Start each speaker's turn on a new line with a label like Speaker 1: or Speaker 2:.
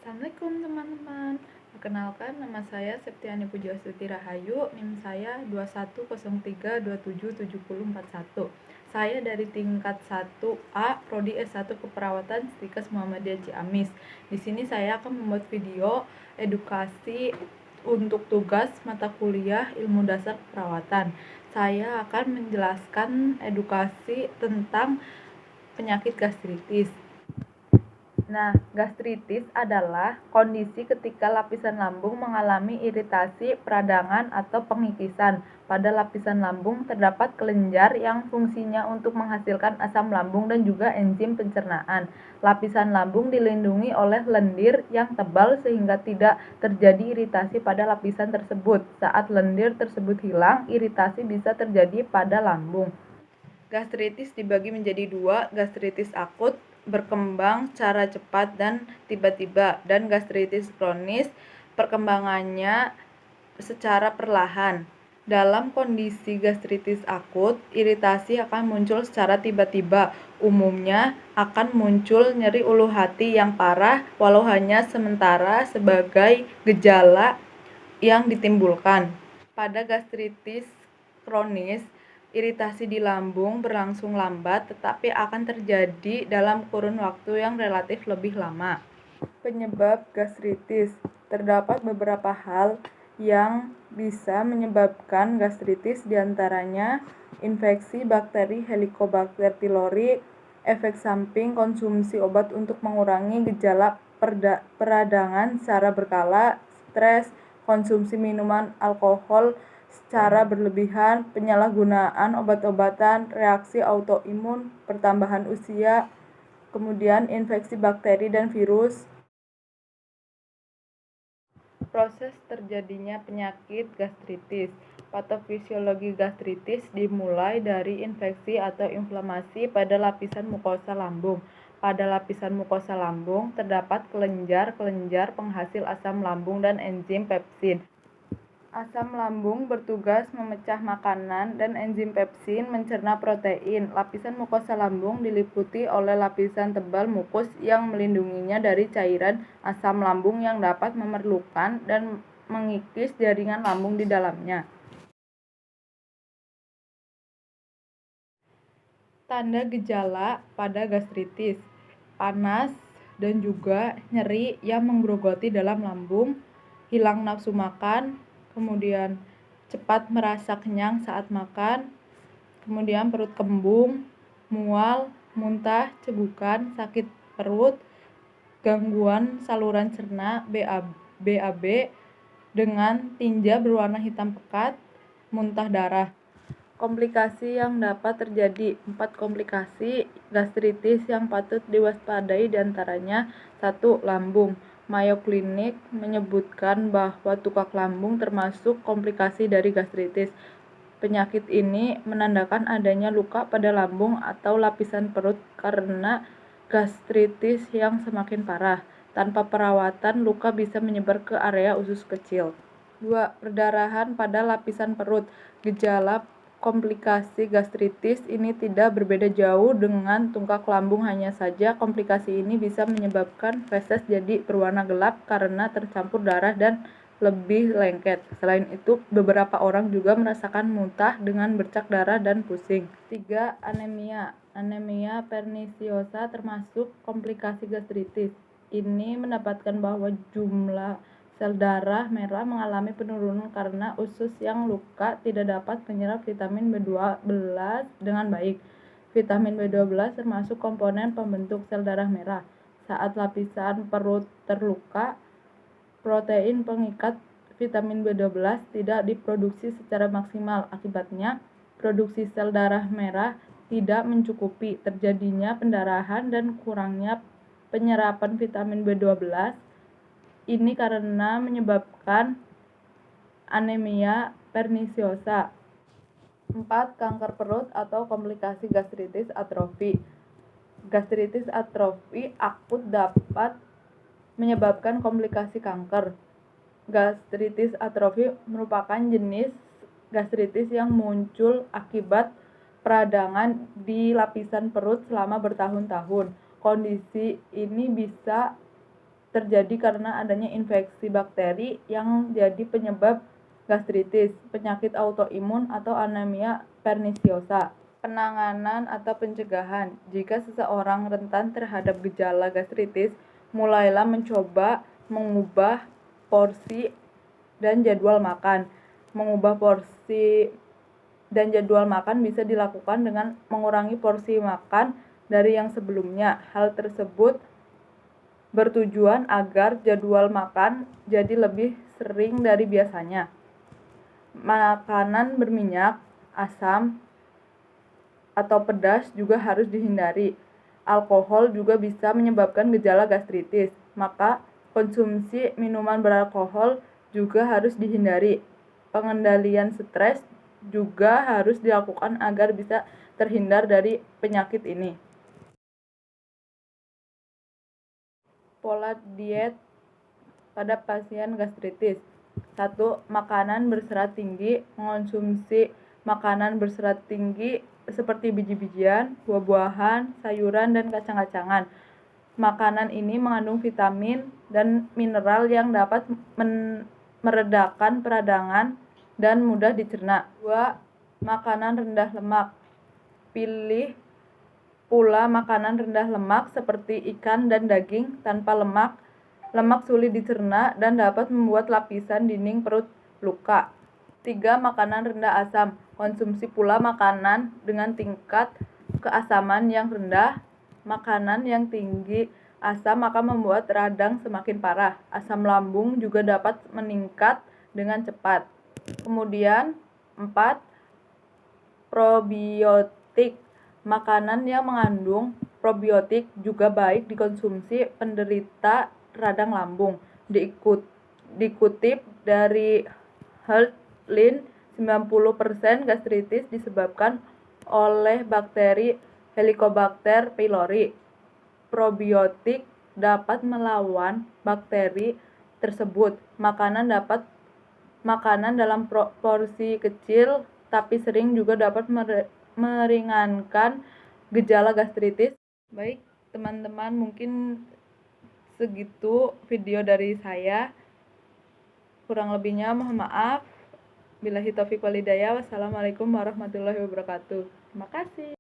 Speaker 1: Assalamualaikum teman-teman. Perkenalkan, nama saya Septiani Pujiastuti Rahayu, NIM saya 2103277041. Saya dari tingkat 1A, Prodi S1 Keperawatan Stikes Muhammadiyah Ciamis. Di sini saya akan membuat video edukasi untuk tugas mata kuliah Ilmu Dasar Keperawatan. Saya akan menjelaskan edukasi tentang penyakit gastritis. Nah, gastritis adalah kondisi ketika lapisan lambung mengalami iritasi, peradangan, atau pengikisan. Pada lapisan lambung terdapat kelenjar yang fungsinya untuk menghasilkan asam lambung dan juga enzim pencernaan. Lapisan lambung dilindungi oleh lendir yang tebal sehingga tidak terjadi iritasi pada lapisan tersebut. Saat lendir tersebut hilang, iritasi bisa terjadi pada lambung. Gastritis dibagi menjadi dua, gastritis akut berkembang secara cepat dan tiba-tiba, dan gastritis kronis perkembangannya secara perlahan. Dalam kondisi gastritis akut, iritasi akan muncul secara tiba-tiba. Umumnya akan muncul nyeri ulu hati yang parah walau hanya sementara sebagai gejala yang ditimbulkan. Pada gastritis kronis, iritasi di lambung berlangsung lambat tetapi akan terjadi dalam kurun waktu yang relatif lebih lama. Penyebab gastritis. Terdapat beberapa hal yang bisa menyebabkan gastritis, diantaranya infeksi bakteri Helicobacter pylori, efek samping konsumsi obat untuk mengurangi gejala peradangan secara berkala, stres, konsumsi minuman alkohol secara berlebihan, penyalahgunaan obat-obatan, reaksi autoimun, pertambahan usia, kemudian infeksi bakteri dan virus. Proses terjadinya penyakit gastritis. Patofisiologi gastritis dimulai dari infeksi atau inflamasi pada lapisan mukosa lambung. Pada lapisan mukosa lambung terdapat kelenjar-kelenjar penghasil asam lambung dan enzim pepsin. Asam lambung bertugas memecah makanan dan enzim pepsin mencerna protein. Lapisan mukosa lambung diliputi oleh lapisan tebal mukus yang melindunginya dari cairan asam lambung yang dapat memerlukan dan mengikis jaringan lambung di dalamnya. Tanda gejala pada gastritis: panas dan juga nyeri yang menggerogoti dalam lambung, hilang nafsu makan, kemudian cepat merasa kenyang saat makan, kemudian perut kembung, mual, muntah, cegukan, sakit perut, gangguan saluran cerna BAB dengan tinja berwarna hitam pekat, muntah darah. Komplikasi yang dapat terjadi. 4 komplikasi gastritis yang patut diwaspadai diantaranya: 1. Lambung. Mayo Clinic menyebutkan bahwa tukak lambung termasuk komplikasi dari gastritis. Penyakit ini menandakan adanya luka pada lambung atau lapisan perut karena gastritis yang semakin parah. Tanpa perawatan, luka bisa menyebar ke area usus kecil. 2. Perdarahan pada lapisan perut. Gejala komplikasi gastritis ini tidak berbeda jauh dengan tungkak lambung, hanya saja komplikasi ini bisa menyebabkan feses jadi berwarna gelap karena tercampur darah dan lebih lengket. Selain itu, beberapa orang juga merasakan muntah dengan bercak darah dan pusing. 3. Anemia. Anemia perniciosa termasuk komplikasi gastritis. Ini mendapatkan bahwa jumlah sel darah merah mengalami penurunan karena usus yang luka tidak dapat menyerap vitamin B12 dengan baik. Vitamin B12 termasuk komponen pembentuk sel darah merah. Saat lapisan perut terluka, protein pengikat vitamin B12 tidak diproduksi secara maksimal. Akibatnya, produksi sel darah merah tidak mencukupi, terjadinya pendarahan dan kurangnya penyerapan vitamin B12. Ini karena menyebabkan anemia perniciosa. 4. Kanker perut atau komplikasi gastritis atrofi. Gastritis atrofi akut dapat menyebabkan komplikasi kanker. Gastritis atrofi merupakan jenis gastritis yang muncul akibat peradangan di lapisan perut selama bertahun-tahun. Kondisi ini bisa terjadi karena adanya infeksi bakteri yang jadi penyebab gastritis, penyakit autoimun, atau anemia pernisiosa. Penanganan atau pencegahan. Jika seseorang rentan terhadap gejala gastritis, mulailah mencoba mengubah porsi dan jadwal makan. Mengubah porsi dan jadwal makan bisa dilakukan dengan mengurangi porsi makan dari yang sebelumnya. Hal tersebut bertujuan agar jadwal makan jadi lebih sering dari biasanya. Makanan berminyak, asam, atau pedas juga harus dihindari. Alkohol juga bisa menyebabkan gejala gastritis, maka konsumsi minuman beralkohol juga harus dihindari. Pengendalian stres juga harus dilakukan agar bisa terhindar dari penyakit ini. Pola diet pada pasien gastritis. 1. Makanan berserat tinggi. Mengonsumsi makanan berserat tinggi seperti biji-bijian, buah-buahan, sayuran, dan kacang-kacangan. Makanan ini mengandung vitamin dan mineral yang dapat meredakan peradangan dan mudah dicerna. 2. Makanan rendah lemak. Pilih pula makanan rendah lemak seperti ikan dan daging tanpa lemak. Lemak sulit dicerna dan dapat membuat lapisan dinding perut luka. 3. Makanan rendah asam. Konsumsi pula makanan dengan tingkat keasaman yang rendah. Makanan yang tinggi asam akan membuat radang semakin parah. Asam lambung juga dapat meningkat dengan cepat. Kemudian 4. Probiotik. Makanan yang mengandung probiotik juga baik dikonsumsi penderita radang lambung. Dikutip dari Heartline, 90% gastritis disebabkan oleh bakteri Helicobacter pylori. Probiotik dapat melawan bakteri tersebut. Makanan dalam porsi kecil tapi sering juga dapat meringankan gejala gastritis. Baik, teman-teman, mungkin segitu video dari saya. Kurang lebihnya mohon maaf. Billahi taufiq wal hidayah. Wassalamualaikum warahmatullahi wabarakatuh. Terima kasih.